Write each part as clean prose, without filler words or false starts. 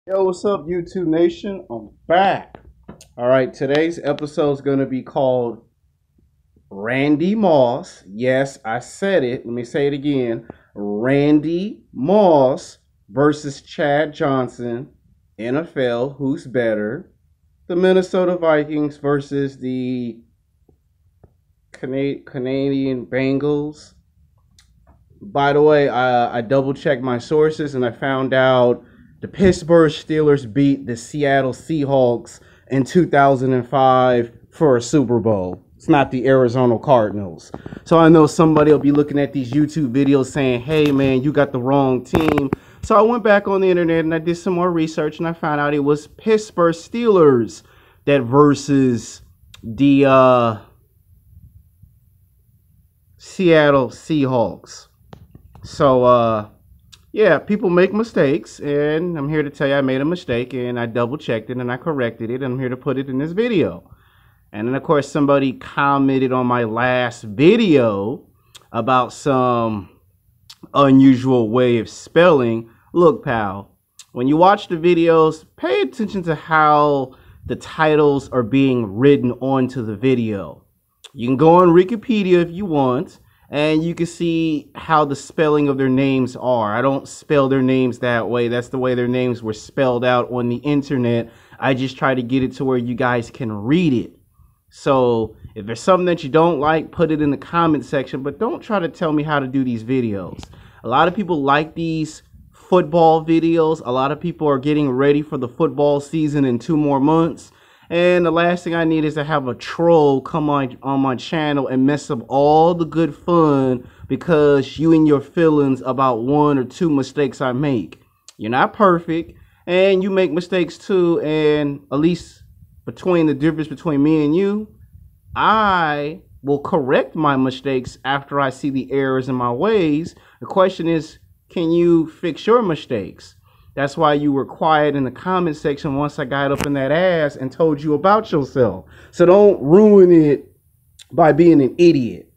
Yo, what's up, YouTube Nation? I'm back. All right, today's episode is going to be called Randy Moss. Yes, I said it. Let me say it again. Randy Moss versus Chad Johnson. NFL, who's better? The Minnesota Vikings versus the Canadian Bengals. By the way, I double checked my sources and I found out the Pittsburgh Steelers beat the Seattle Seahawks in 2005 for a Super Bowl. It's not the Arizona Cardinals. So I know somebody will be looking at these YouTube videos saying, hey, man, you got the wrong team. So I went back on the internet and I did some more research and I found out it was Pittsburgh Steelers that versus the Seattle Seahawks. So, yeah, people make mistakes, and I'm here to tell you I made a mistake, and I double-checked it, and I corrected it, and I'm here to put it in this video. And then, of course, somebody commented on my last video about some unusual way of spelling. Look, pal, when you watch the videos, pay attention to how the titles are being written onto the video. You can go on Wikipedia if you want, and you can see how the spelling of their names are. I don't spell their names that way. That's the way their names were spelled out on the internet. I just try to get it to where you guys can read it. So if there's something that you don't like, put it in the comment section, but don't try to tell me how to do these videos. A lot of people like these football videos. A lot of people are getting ready for the football season in 2 more months. And the last thing I need is to have a troll come on my channel and mess up all the good fun because you and your feelings about 1 or 2 mistakes I make. You're not perfect, and you make mistakes too, and at least between the difference between me and you, I will correct my mistakes after I see the errors in my ways. The question is, can you fix your mistakes? That's why you were quiet in the comment section once I got up in that ass and told you about yourself. So don't ruin it by being an idiot.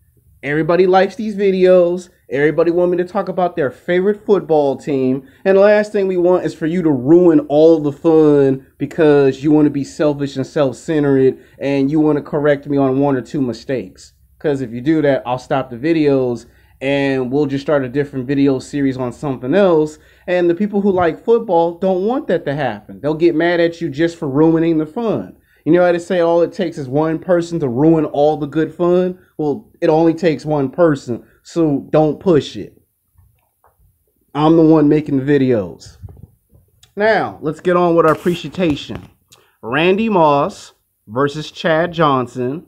Everybody likes these videos. Everybody want me to talk about their favorite football team. And the last thing we want is for you to ruin all the fun because you want to be selfish and self-centered and you want to correct me on 1 or 2 mistakes. Because if you do that, I'll stop the videos and we'll just start a different video series on something else. And the people who like football don't want that to happen. They'll get mad at you just for ruining the fun. You know how to say all it takes is 1 person to ruin all the good fun? Well, it only takes 1 person, so don't push it. I'm the one making the videos. Now, let's get on with our presentation. Randy Moss versus Chad Johnson,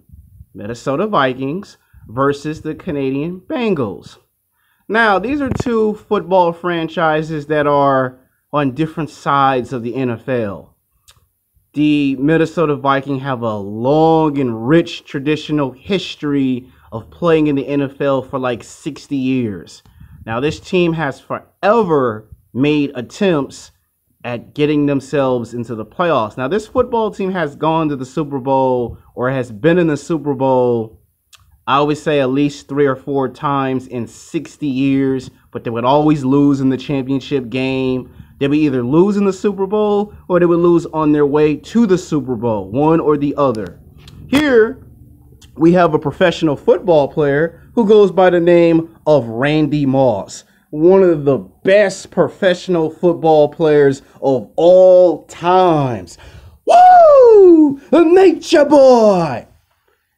Minnesota Vikings, versus the Canadian Bengals. Now, these are 2 football franchises that are on different sides of the NFL. The Minnesota Vikings have a long and rich traditional history of playing in the NFL for like 60 years. Now, this team has forever made attempts at getting themselves into the playoffs. Now, this football team has gone to the Super Bowl or has been in the Super Bowl, I would say at least 3 or 4 times in 60 years, but they would always lose in the championship game. They would either lose in the Super Bowl or they would lose on their way to the Super Bowl, one or the other. Here, we have a professional football player who goes by the name of Randy Moss, one of the best professional football players of all times. Woo! The Nature Boy!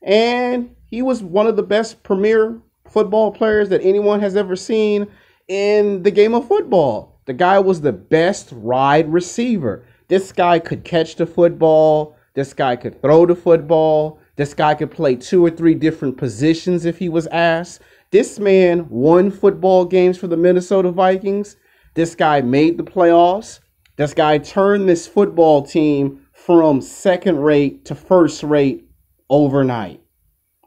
And he was one of the best premier football players that anyone has ever seen in the game of football. The guy was the best wide receiver. This guy could catch the football. This guy could throw the football. This guy could play 2 or 3 different positions if he was asked. This man won football games for the Minnesota Vikings. This guy made the playoffs. This guy turned this football team from second rate to first rate overnight.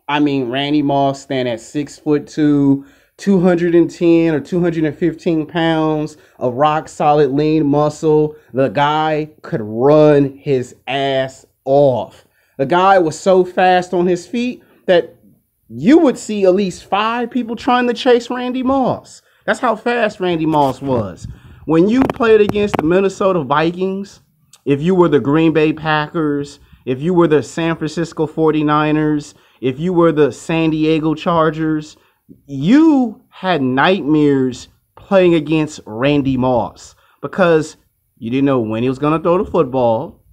I mean, Randy Moss stand at 6'2", 210 or 215 pounds of rock solid lean muscle. The guy could run his ass off. The guy was so fast on his feet that you would see at least 5 people trying to chase Randy Moss. That's how fast Randy Moss was. when you played against the Minnesota Vikings, if you were the Green Bay Packers, if you were the San Francisco 49ers, if you were the San Diego Chargers, you had nightmares playing against Randy Moss because you didn't know when he was going to throw the football.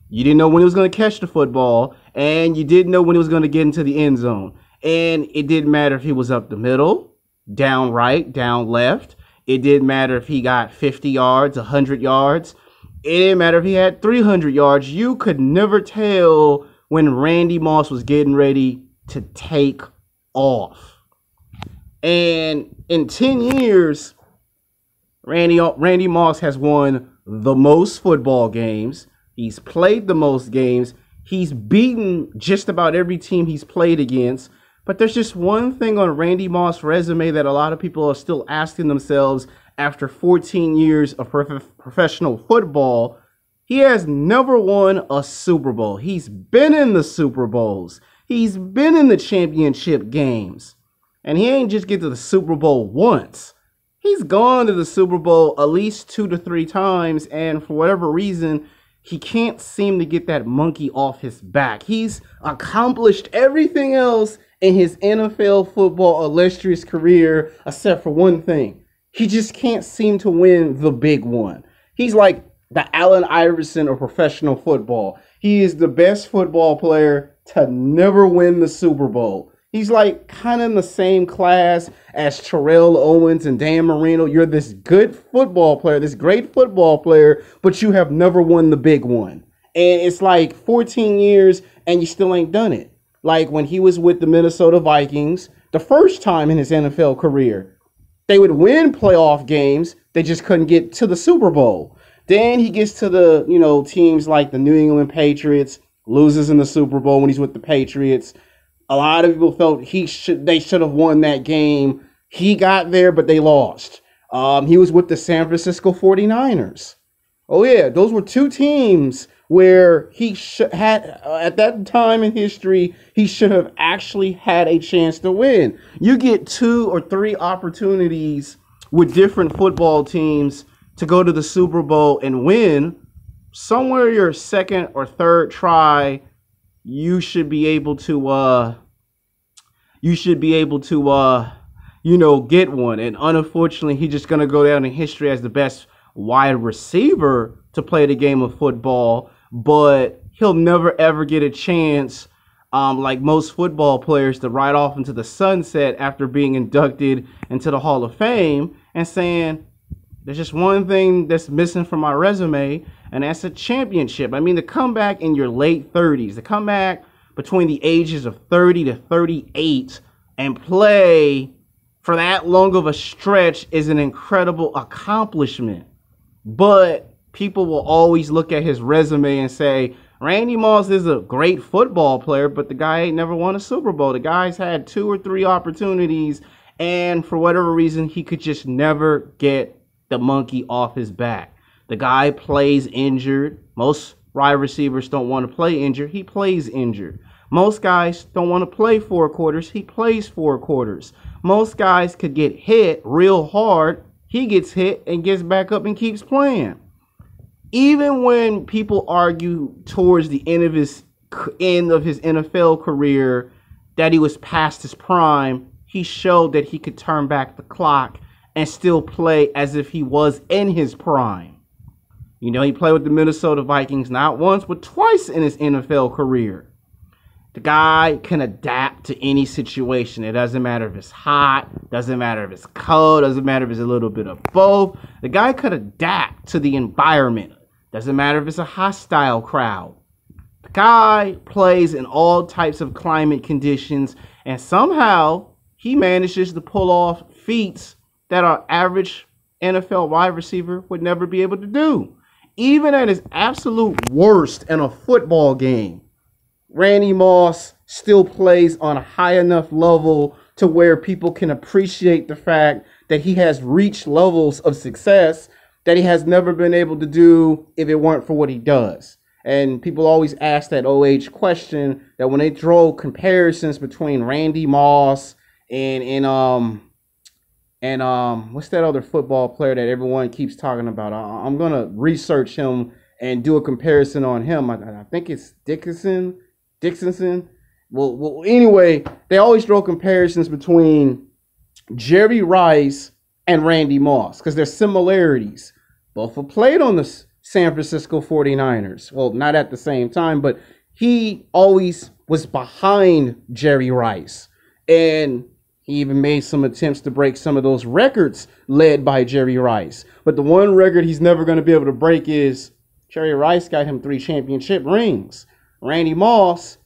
You didn't know when he was going to catch the football, and you didn't know when he was going to get into the end zone. And it didn't matter if he was up the middle, down right, down left. It didn't matter if he got 50 yards, 100 yards. It didn't matter if he had 300 yards. You could never tell when Randy Moss was getting ready to take off. And in 10 years, Randy Moss has won the most football games. He's played the most games. He's beaten just about every team he's played against. But there's just one thing on Randy Moss' resume that a lot of people are still asking themselves after 14 years of professional football. He has never won a Super Bowl. He's been in the Super Bowls. He's been in the championship games. And he ain't just get to the Super Bowl once. He's gone to the Super Bowl at least 2 to 3 times. And for whatever reason, he can't seem to get that monkey off his back. He's accomplished everything else in his NFL football illustrious career, except for one thing. He just can't seem to win the big one. He's like the Allen Iverson of professional football. He is the best football player to never win the Super Bowl. He's like kind of in the same class as Terrell Owens and Dan Marino. You're this good football player, this great football player, but you have never won the big one. And it's like 14 years and you still ain't done it. Like when he was with the Minnesota Vikings, the first time in his NFL career, they would win playoff games. They just couldn't get to the Super Bowl. Then he gets to the, teams like the New England Patriots, loses in the Super Bowl when he's with the Patriots. A lot of people felt they should have won that game. He got there, but they lost. He was with the San Francisco 49ers. Oh, yeah, those were 2 teams where he had, at that time in history, he should have actually had a chance to win. You get 2 or 3 opportunities with different football teams to go to the Super Bowl and win. Somewhere your second or third try, you should be able to, get one. And unfortunately, he's just going to go down in history as the best wide receiver to play the game of football. But he'll never, ever get a chance, like most football players, to ride off into the sunset after being inducted into the Hall of Fame and saying, there's just one thing that's missing from my resume, and that's a championship. I mean, to come back in your late 30s, to come back between the ages of 30 to 38 and play for that long of a stretch is an incredible accomplishment. But people will always look at his resume and say, Randy Moss is a great football player, but the guy ain't never won a Super Bowl. The guy's had 2 or 3 opportunities, and for whatever reason, he could just never get the monkey off his back. The guy plays injured. Most wide receivers don't want to play injured. He plays injured. Most guys don't want to play 4 quarters. He plays 4 quarters. Most guys could get hit real hard. He gets hit and gets back up and keeps playing. Even when people argue towards the end of his NFL career that he was past his prime, he showed that he could turn back the clock and still play as if he was in his prime. He played with the Minnesota Vikings not once, but twice in his NFL career. The guy can adapt to any situation. It doesn't matter if it's hot, doesn't matter if it's cold, doesn't matter if it's a little bit of both. The guy could adapt to the environment. Doesn't matter if it's a hostile crowd. The guy plays in all types of climate conditions, and somehow he manages to pull off feats that our average NFL wide receiver would never be able to do. Even at his absolute worst in a football game, Randy Moss still plays on a high enough level to where people can appreciate the fact that he has reached levels of success that he has never been able to do if it weren't for what he does. And people always ask that OH question, that when they draw comparisons between Randy Moss and And what's that other football player that everyone keeps talking about? I'm gonna research him and do a comparison on him. I think it's Dickinson. Well, anyway, they always draw comparisons between Jerry Rice and Randy Moss because there's similarities. Both have played on the San Francisco 49ers. Well, not at the same time, but he always was behind Jerry Rice. And he even made some attempts to break some of those records led by Jerry Rice. But the one record he's never going to be able to break is Jerry Rice got him 3 championship rings. Randy Moss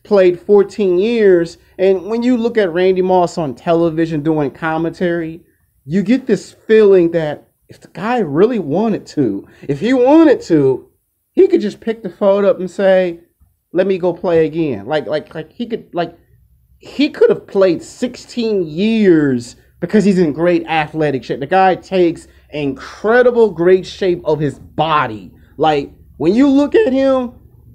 played 14 years. And when you look at Randy Moss on television doing commentary, you get this feeling that if the guy really wanted to, if he wanted to, he could just pick the phone up and say, let me go play again. He could have played 16 years because he's in great athletic shape. The guy takes incredible great shape of his body. Like, when you look at him,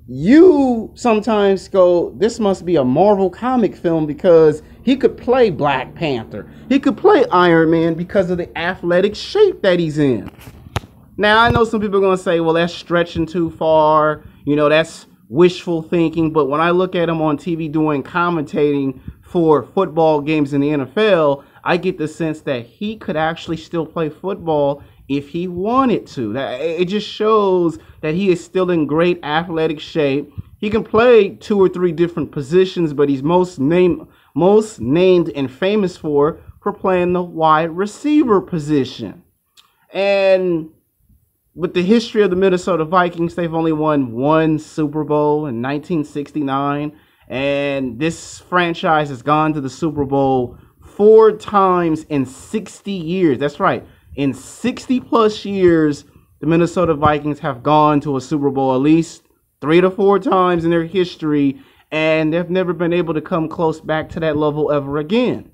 you sometimes go, this must be a Marvel comic film because he could play Black Panther. He could play Iron Man because of the athletic shape that he's in. Now, I know some people are going to say, well, that's stretching too far. You know, that's wishful thinking. But when I look at him on TV doing commentating for football games in the NFL, I get the sense that he could actually still play football if he wanted to. It just shows that he is still in great athletic shape. He can play 2 or 3 different positions, but he's most named and famous for playing the wide receiver position. And with the history of the Minnesota Vikings, they've only won 1 Super Bowl in 1969. And this franchise has gone to the Super Bowl 4 times in 60 years. That's right. In 60 plus years, the Minnesota Vikings have gone to a Super Bowl at least 3 to 4 times in their history, and they've never been able to come close back to that level ever again.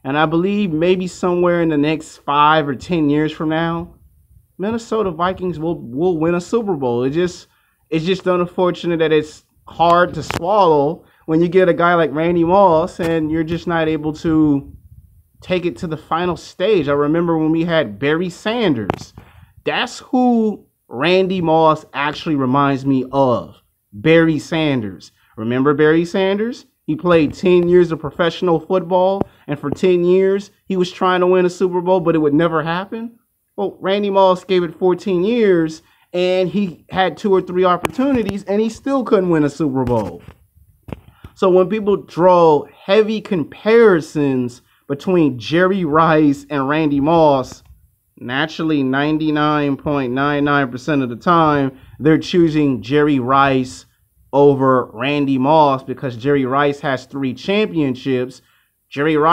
And I believe maybe somewhere in the next 5 or 10 years from now, Minnesota Vikings will win a Super Bowl. It's just unfortunate that it's hard to swallow when you get a guy like Randy Moss and you're just not able to take it to the final stage. I remember when we had Barry Sanders. That's who Randy Moss actually reminds me of. Barry Sanders. Remember Barry Sanders? He played 10 years of professional football, and for 10 years, he was trying to win a Super Bowl, but it would never happen. Well, Randy Moss gave it 14 years, and he had 2 or 3 opportunities, and he still couldn't win a Super Bowl. So when people draw heavy comparisons between Jerry Rice and Randy Moss, naturally 99.99% of the time, they're choosing Jerry Rice over Randy Moss because Jerry Rice has 3 championships. Jerry Rice